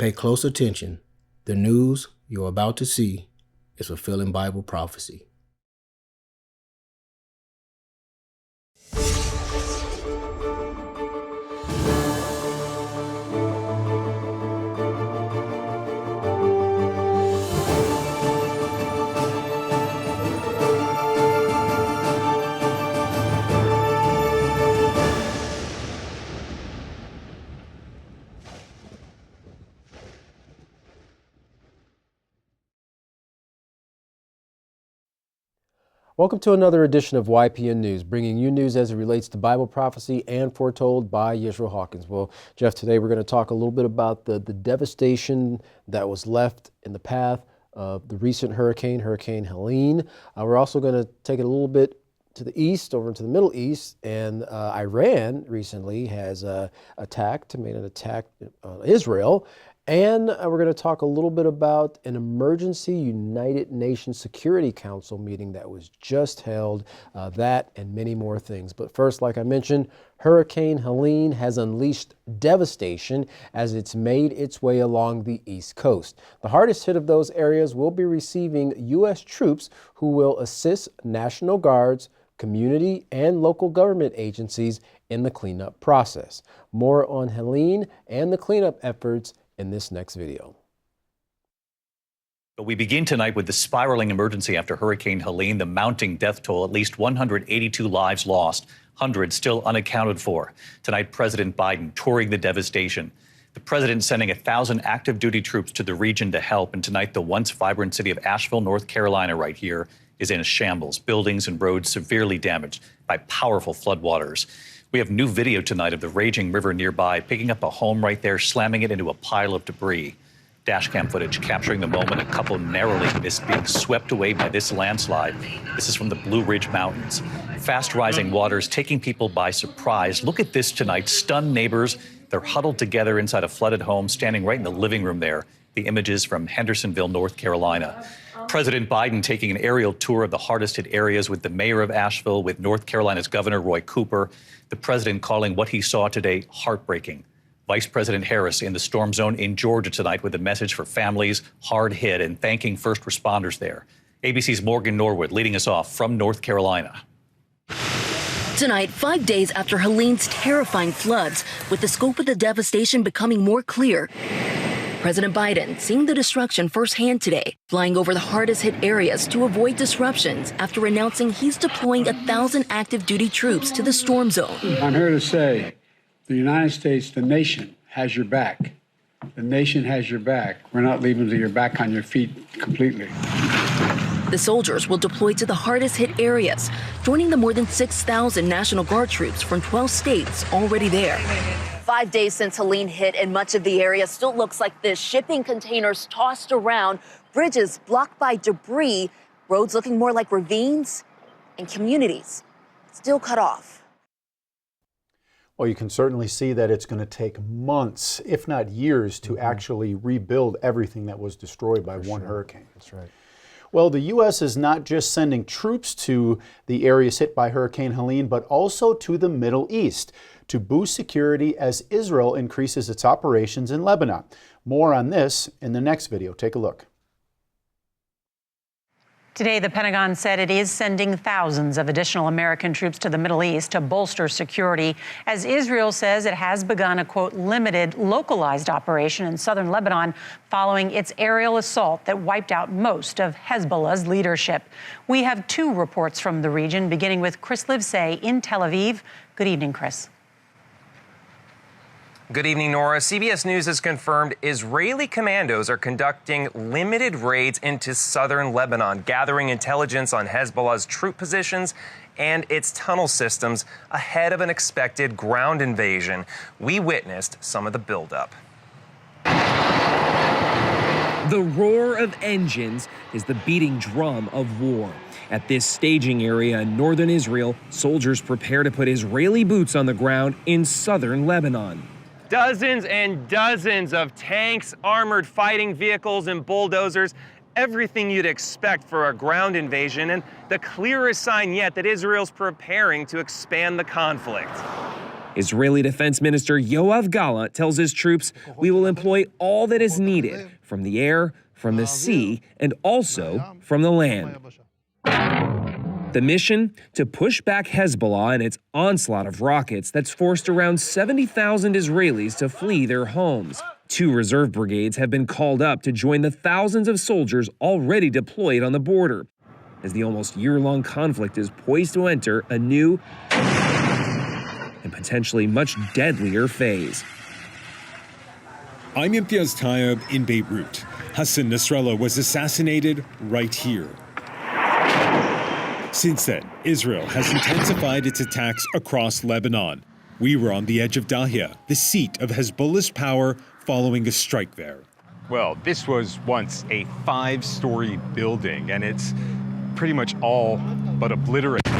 Pay close attention. The news you're about to see is fulfilling Bible prophecy. Welcome to another edition of YPN News, bringing you news as it relates to Bible prophecy and foretold by Yisrael Hawkins. Well, Jeff, today we're going to talk a little bit about the devastation that was left in the path of the recent Hurricane Helene. We're also going to take it a little bit to the east, over into the Middle East, and Iran recently has made an attack on Israel. And we're going to talk a little bit about an emergency United Nations Security Council meeting that was just held, that and many more things. But first, like I mentioned, Hurricane Helene has unleashed devastation as it's made its way along the East Coast. The hardest hit of those areas will be receiving U.S. troops who will assist National Guards, community, and local government agencies in the cleanup process. More on Helene and the cleanup efforts in this next video. But we begin tonight with the spiraling emergency after Hurricane Helene, the mounting death toll, at least 182 lives lost, hundreds still unaccounted for. Tonight, President Biden touring the devastation. The president sending 1,000 active duty troops to the region to help. And tonight, the once vibrant city of Asheville, North Carolina, right here, is in a shambles. Buildings and roads severely damaged by powerful floodwaters. We have new video tonight of the raging river nearby, picking up a home right there, slamming it into a pile of debris. Dashcam footage capturing the moment a couple narrowly missed being swept away by this landslide. This is from the Blue Ridge Mountains. Fast rising waters taking people by surprise. Look at this tonight. Stunned neighbors. They're huddled together inside a flooded home, standing right in the living room there. The images from Hendersonville, North Carolina. President Biden taking an aerial tour of the hardest hit areas with the mayor of Asheville, with North Carolina's Governor Roy Cooper. The president calling what he saw today heartbreaking. Vice President Harris in the storm zone in Georgia tonight with a message for families hard hit and thanking first responders there. ABC's Morgan Norwood leading us off from North Carolina. Tonight, 5 days after Helene's terrifying floods, with the scope of the devastation becoming more clear, President Biden seeing the destruction firsthand today, flying over the hardest hit areas to avoid disruptions after announcing he's deploying 1,000 active duty troops to the storm zone. I'm here to say the United States, the nation, has your back. The nation has your back. We're not leaving till you're back on your feet completely. The soldiers will deploy to the hardest hit areas, joining the more than 6,000 National Guard troops from 12 states already there. 5 days since Helene hit, and much of the area still looks like this. Shipping containers tossed around, bridges blocked by debris, roads looking more like ravines, and communities still cut off. Well, you can certainly see that it's going to take months, if not years, to actually rebuild everything that was destroyed by one hurricane. That's right. Well, the U.S. is not just sending troops to the areas hit by Hurricane Helene, but also to the Middle East to boost security as Israel increases its operations in Lebanon. More on this in the next video. Take a look. Today, the Pentagon said it is sending thousands of additional American troops to the Middle East to bolster security, as Israel says it has begun a, quote, limited, localized operation in southern Lebanon following its aerial assault that wiped out most of Hezbollah's leadership. We have two reports from the region, beginning with Chris Livesay in Tel Aviv. Good evening, Chris. Good evening, Nora. CBS News has confirmed Israeli commandos are conducting limited raids into southern Lebanon, gathering intelligence on Hezbollah's troop positions and its tunnel systems ahead of an expected ground invasion. We witnessed some of the buildup. The roar of engines is the beating drum of war. At this staging area in northern Israel, soldiers prepare to put Israeli boots on the ground in southern Lebanon. Dozens and dozens of tanks, armored fighting vehicles, and bulldozers. Everything you'd expect for a ground invasion, and the clearest sign yet that Israel's preparing to expand the conflict. Israeli Defense Minister Yoav Gallant tells his troops, "We will employ all that is needed from the air, from the sea, and also from the land." The mission? To push back Hezbollah and its onslaught of rockets that's forced around 70,000 Israelis to flee their homes. 2 reserve brigades have been called up to join the thousands of soldiers already deployed on the border, as the almost year-long conflict is poised to enter a new and potentially much deadlier phase. I'm Imtiaz Tayeb in Beirut. Hassan Nasrallah was assassinated right here. Since then, Israel has intensified its attacks across Lebanon. We were on the edge of Dahia, the seat of Hezbollah's power, following a strike there. Well, this was once a 5-story building, and it's pretty much all but obliterated.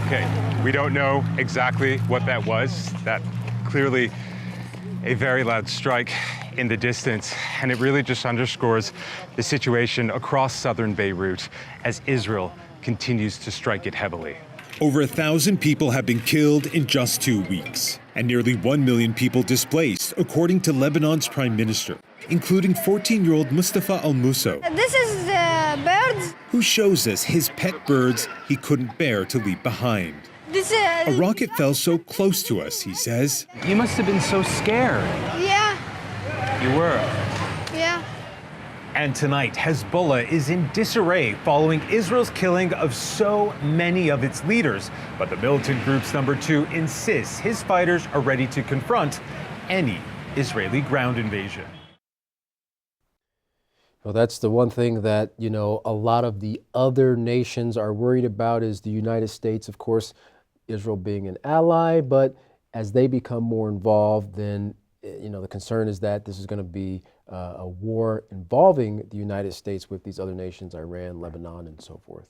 Okay, we don't know exactly what that was. That clearly a very loud strike in the distance, and it really just underscores the situation across southern Beirut as Israel continues to strike it heavily. Over 1,000 people have been killed in just 2 weeks, and nearly 1 million people displaced, according to Lebanon's prime minister, including 14-year-old Mustafa Al-Musso. This is the birds. Who shows us his pet birds he couldn't bear to leave behind. A rocket fell so close to us, he says. You must have been so scared. Yeah. You were? Yeah. And tonight, Hezbollah is in disarray following Israel's killing of so many of its leaders. But the militant group's number 2 insists his fighters are ready to confront any Israeli ground invasion. Well, that's the one thing that, a lot of the other nations are worried about is the United States, of course, Israel being an ally. But as they become more involved, then, the concern is that this is going to be a war involving the United States with these other nations, Iran, Lebanon, and so forth.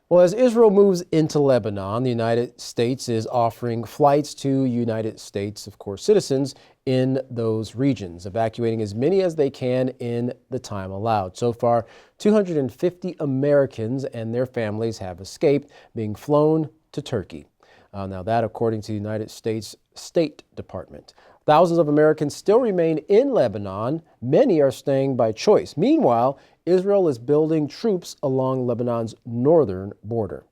Well, as Israel moves into Lebanon, the United States is offering flights to United States, of course, citizens in those regions, evacuating as many as they can in the time allowed. So far, 250 Americans and their families have escaped, being flown to Turkey. Now that, according to the United States State Department. Thousands of Americans still remain in Lebanon. Many are staying by choice. Meanwhile, Israel is building troops along Lebanon's northern border.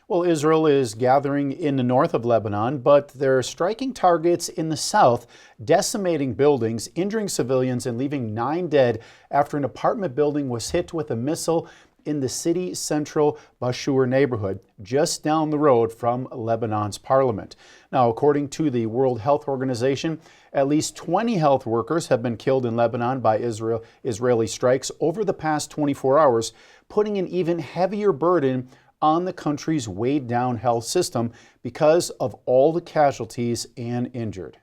Well, Israel is gathering in the north of Lebanon, but they're striking targets in the south, decimating buildings, injuring civilians, and leaving 9 dead after an apartment building was hit with a missile in the city central Bashur neighborhood, just down the road from Lebanon's parliament. Now, according to the World Health Organization, at least 20 health workers have been killed in Lebanon by Israeli strikes over the past 24 hours, putting an even heavier burden on the country's weighed-down health system because of all the casualties and injured.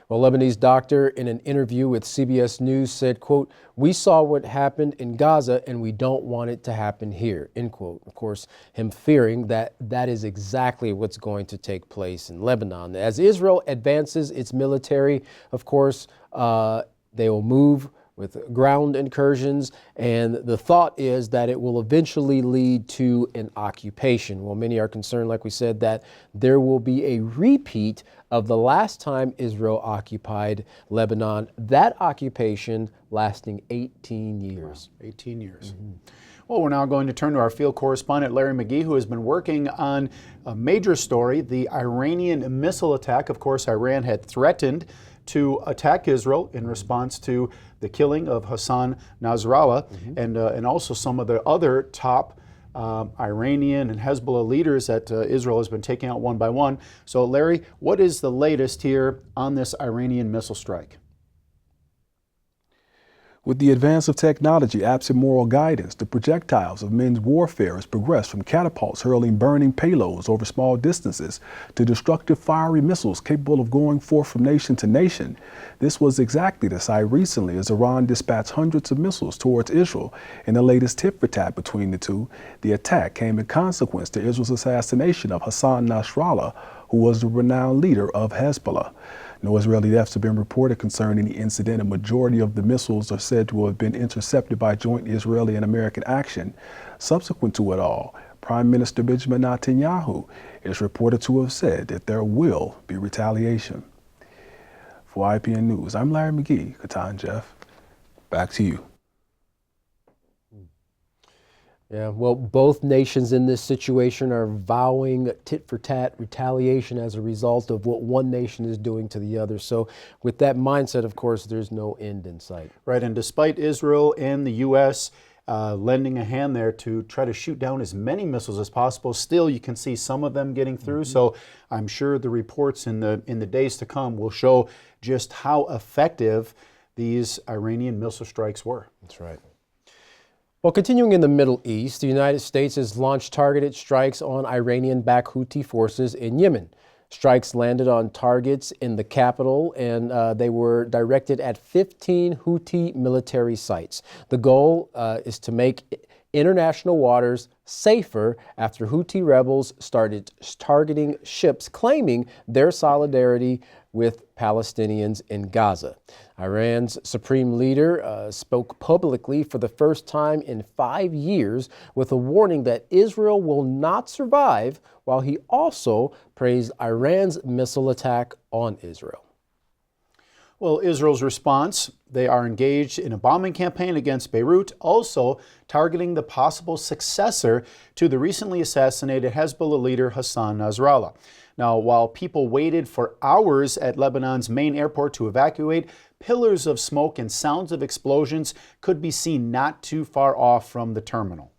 Well, Lebanese doctor in an interview with CBS News said, quote, "We saw what happened in Gaza and we don't want it to happen here," end quote. Of course, him fearing that that is exactly what's going to take place in Lebanon. As Israel advances its military, of course, they will move with ground incursions, and the thought is that it will eventually lead to an occupation. Well, many are concerned, like we said, that there will be a repeat of the last time Israel occupied Lebanon, that occupation lasting 18 years. Wow, 18 years. Mm-hmm. Well, we're now going to turn to our field correspondent, Larry McGee, who has been working on a major story, the Iranian missile attack. Of course, Iran had threatened to attack Israel in response to the killing of Hassan Nasrallah, and also some of the other top Iranian and Hezbollah leaders that Israel has been taking out one by one. So, Larry, what is the latest here on this Iranian missile strike? With the advance of technology absent moral guidance, the projectiles of men's warfare has progressed from catapults hurling burning payloads over small distances to destructive fiery missiles capable of going forth from nation to nation. This was exactly the site recently as Iran dispatched hundreds of missiles towards Israel in the latest tit-for-tat between the two. The attack came in consequence to Israel's assassination of Hassan Nasrallah, who was the renowned leader of Hezbollah. No Israeli deaths have been reported concerning the incident. A majority of the missiles are said to have been intercepted by joint Israeli and American action. Subsequent to it all, Prime Minister Benjamin Netanyahu is reported to have said that there will be retaliation. For YPN News, I'm Larry McGee. Katan Jeff, back to you. Yeah, well, both nations in this situation are vowing tit-for-tat retaliation as a result of what one nation is doing to the other. So with that mindset, of course, there's no end in sight. Right, and despite Israel and the U.S. Lending a hand there to try to shoot down as many missiles as possible, still you can see some of them getting through. So I'm sure the reports in the days to come will show just how effective these Iranian missile strikes were. That's right. Well, continuing in the Middle East, the United States has launched targeted strikes on Iranian-backed Houthi forces in Yemen. Strikes landed on targets in the capital, and they were directed at 15 Houthi military sites. The goal is to make international waters safer after Houthi rebels started targeting ships claiming their solidarity with Palestinians in Gaza. Iran's supreme leader spoke publicly for the first time in 5 years with a warning that Israel will not survive, while he also praised Iran's missile attack on Israel. Well, Israel's response, they are engaged in a bombing campaign against Beirut, also targeting the possible successor to the recently assassinated Hezbollah leader Hassan Nasrallah. Now, while people waited for hours at Lebanon's main airport to evacuate, pillars of smoke and sounds of explosions could be seen not too far off from the terminal.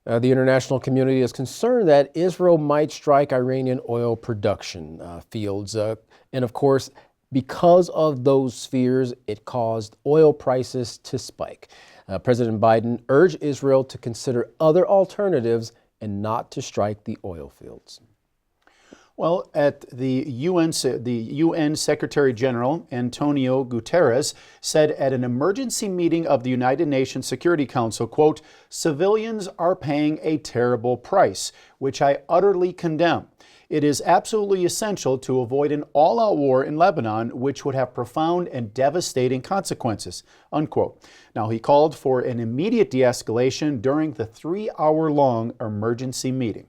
The international community is concerned that Israel might strike Iranian oil production fields. And of course, because of those fears, it caused oil prices to spike. President Biden urged Israel to consider other alternatives and not to strike the oil fields. Well, at the UN Secretary General Antonio Guterres said at an emergency meeting of the United Nations Security Council, quote, "Civilians are paying a terrible price, which I utterly condemn. It is absolutely essential to avoid an all-out war in Lebanon, which would have profound and devastating consequences," unquote. Now, he called for an immediate de-escalation during the 3-hour-long emergency meeting.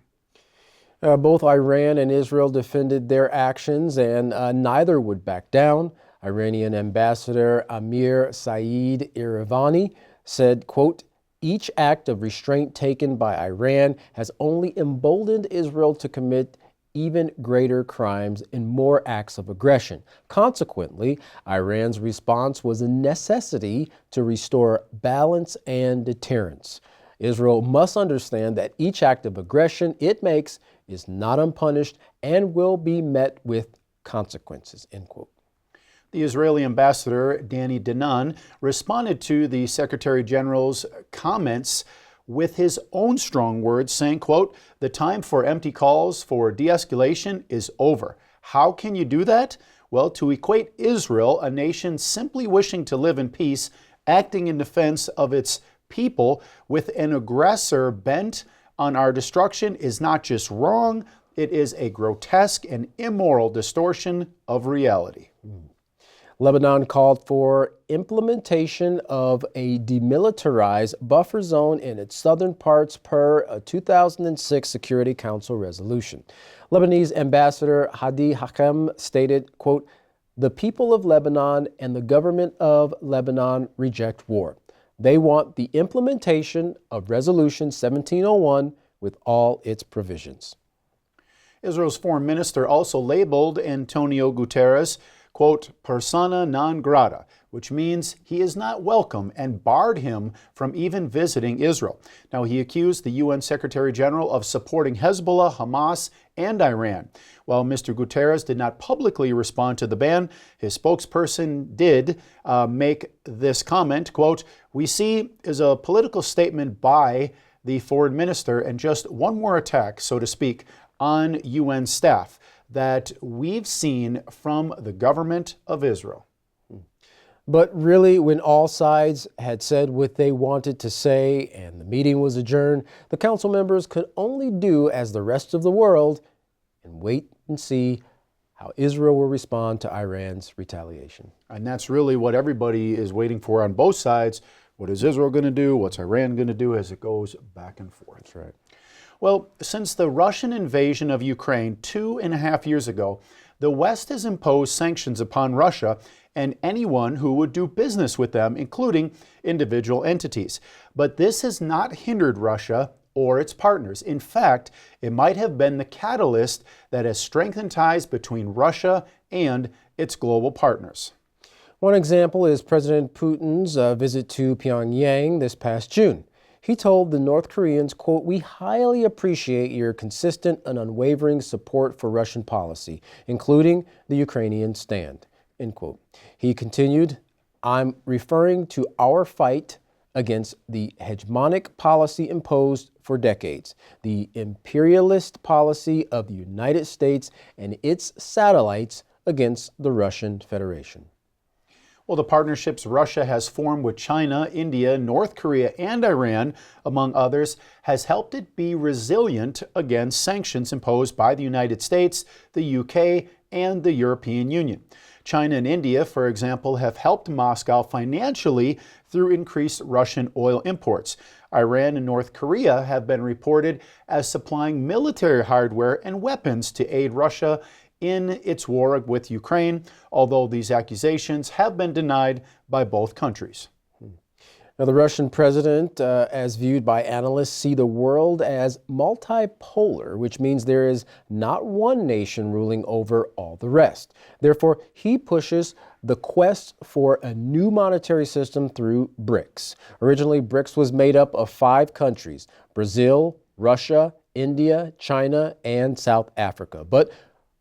Both Iran and Israel defended their actions, and neither would back down. Iranian Ambassador Amir Saeed Iravani said, quote, "Each act of restraint taken by Iran has only emboldened Israel to commit even greater crimes and more acts of aggression. Consequently, Iran's response was a necessity to restore balance and deterrence. Israel must understand that each act of aggression it makes is not unpunished and will be met with consequences," end quote. The Israeli ambassador, Danny Danon, responded to the Secretary General's comments with his own strong words, saying, quote, "The time for empty calls for de-escalation is over. How can you do that? Well, to equate Israel, a nation simply wishing to live in peace, acting in defense of its people, with an aggressor bent on our destruction is not just wrong, it is a grotesque and immoral distortion of reality." Lebanon called for implementation of a demilitarized buffer zone in its southern parts per a 2006 Security Council resolution. Lebanese Ambassador Hadi Hakem stated, quote, "The people of Lebanon and the government of Lebanon reject war. They want the implementation of Resolution 1701 with all its provisions." Israel's foreign minister also labeled Antonio Guterres, quote, "persona non grata," which means he is not welcome, and barred him from even visiting Israel. Now, he accused the UN Secretary General of supporting Hezbollah, Hamas, and Iran. While Mr. Guterres did not publicly respond to the ban, his spokesperson did make this comment, quote, "We see is a political statement by the foreign minister and just one more attack, so to speak, on UN staff that we've seen from the government of Israel." But really, when all sides had said what they wanted to say and the meeting was adjourned, the council members could only do as the rest of the world and wait and see how Israel will respond to Iran's retaliation. And that's really what everybody is waiting for on both sides. What is Israel going to do? What's Iran going to do as it goes back and forth? That's right. Well, since the Russian invasion of Ukraine 2.5 years ago, the West has imposed sanctions upon Russia and anyone who would do business with them, including individual entities. But this has not hindered Russia or its partners. In fact, it might have been the catalyst that has strengthened ties between Russia and its global partners. One example is President Putin's visit to Pyongyang this past June. He told the North Koreans, quote, "We highly appreciate your consistent and unwavering support for Russian policy, including the Ukrainian stand," end quote. He continued, "I'm referring to our fight against the hegemonic policy imposed for decades, the imperialist policy of the United States and its satellites against the Russian Federation." Well, the partnerships Russia has formed with China, India, North Korea, and Iran, among others, has helped it be resilient against sanctions imposed by the United States, the UK, and the European Union. China and India, for example, have helped Moscow financially through increased Russian oil imports. Iran and North Korea have been reported as supplying military hardware and weapons to aid Russia in its war with Ukraine, although these accusations have been denied by both countries. Now, the Russian president, as viewed by analysts, see the world as multipolar, which means there is not one nation ruling over all the rest. Therefore, he pushes the quest for a new monetary system through BRICS. Originally, BRICS was made up of 5 countries: Brazil, Russia, India, China, and South Africa. But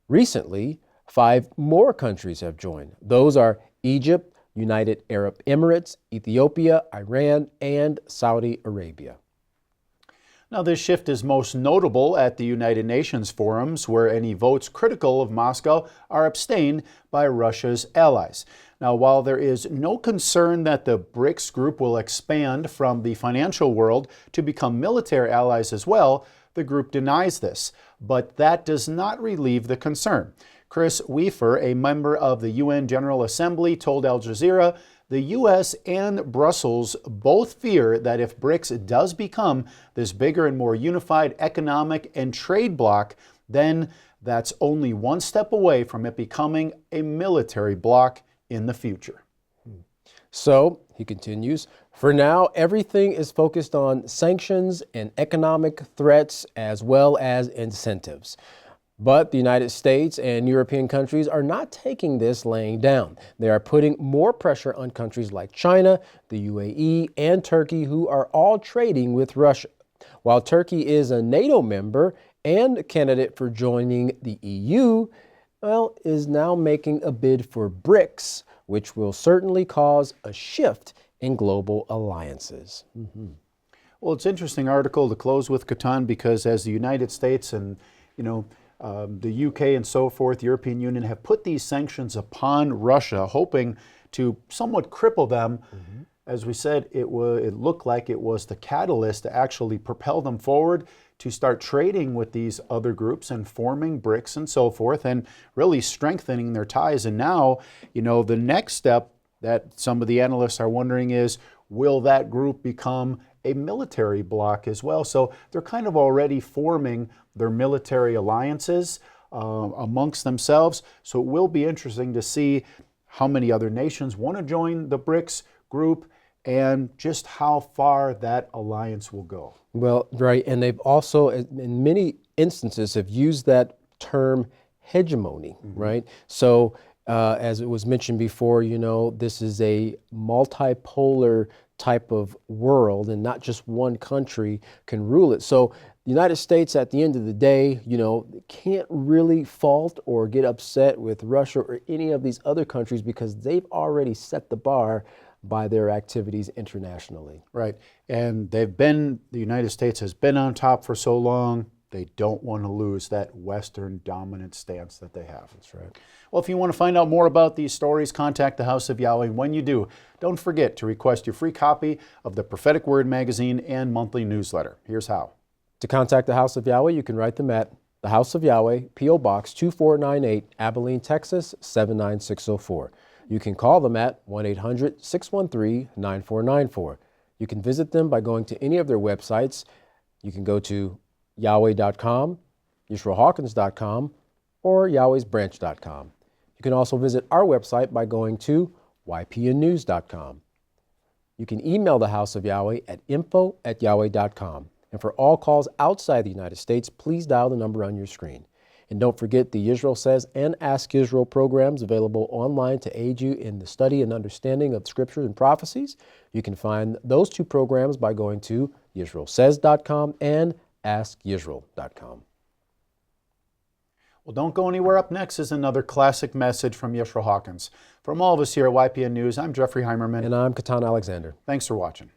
recently, 5 more countries have joined. Those are Egypt, United Arab Emirates, Ethiopia, Iran, and Saudi Arabia. Now, this shift is most notable at the United Nations forums, where any votes critical of Moscow are abstained by Russia's allies. Now, while there is no concern that the BRICS group will expand from the financial world to become military allies as well, the group denies this. But that does not relieve the concern. Chris Wefer, a member of the UN General Assembly, told Al Jazeera the U.S. and Brussels both fear that if BRICS does become this bigger and more unified economic and trade bloc, then that's only one step away from it becoming a military bloc in the future. So, he continues, for now, everything is focused on sanctions and economic threats as well as incentives. But the United States and European countries are not taking this laying down. They are putting more pressure on countries like China, the UAE, and Turkey, who are all trading with Russia. While Turkey is a NATO member and a candidate for joining the EU, is now making a bid for BRICS, which will certainly cause a shift in global alliances. Mm-hmm. Well, it's an interesting article to close with, Katan, because as the United States and, the UK and so forth, the European Union have put these sanctions upon Russia, hoping to somewhat cripple them. Mm-hmm. As we said, it looked like it was the catalyst to actually propel them forward to start trading with these other groups and forming BRICS and so forth, and really strengthening their ties. And now, the next step that some of the analysts are wondering is, will that group become a military bloc as well? So they're kind of already forming their military alliances amongst themselves. So it will be interesting to see how many other nations want to join the BRICS group and just how far that alliance will go. Well, right, and they've also, in many instances, have used that term hegemony, mm-hmm. right? So as it was mentioned before, this is a multipolar type of world, and not just one country can rule it. So the United States, at the end of the day, can't really fault or get upset with Russia or any of these other countries because they've already set the bar by their activities internationally. Right. And the United States has been on top for so long, they don't want to lose that Western dominant stance that they have. That's right. Well, if you want to find out more about these stories, contact the House of Yahweh. And when you do, don't forget to request your free copy of the Prophetic Word magazine and monthly newsletter. Here's how. To contact the House of Yahweh, you can write them at the House of Yahweh, P.O. Box 2498, Abilene, Texas 79604. You can call them at 1-800-613-9494. You can visit them by going to any of their websites. You can go to Yahweh.com, YisraelHawkins.com, or Yahweh'sBranch.com. You can also visit our website by going to YPNnews.com. You can email the House of Yahweh at info@yahweh.com. And for all calls outside the United States, please dial the number on your screen. And don't forget the Israel Says and Ask Israel programs available online to aid you in the study and understanding of Scripture and prophecies. You can find those two programs by going to YisraelSays.com and AskYisrael.com. Well, don't go anywhere. Up next is another classic message from Yisrael Hawkins. From all of us here at YPN News, I'm Jeffrey Heimerman. And I'm Katan Alexander. Thanks for watching.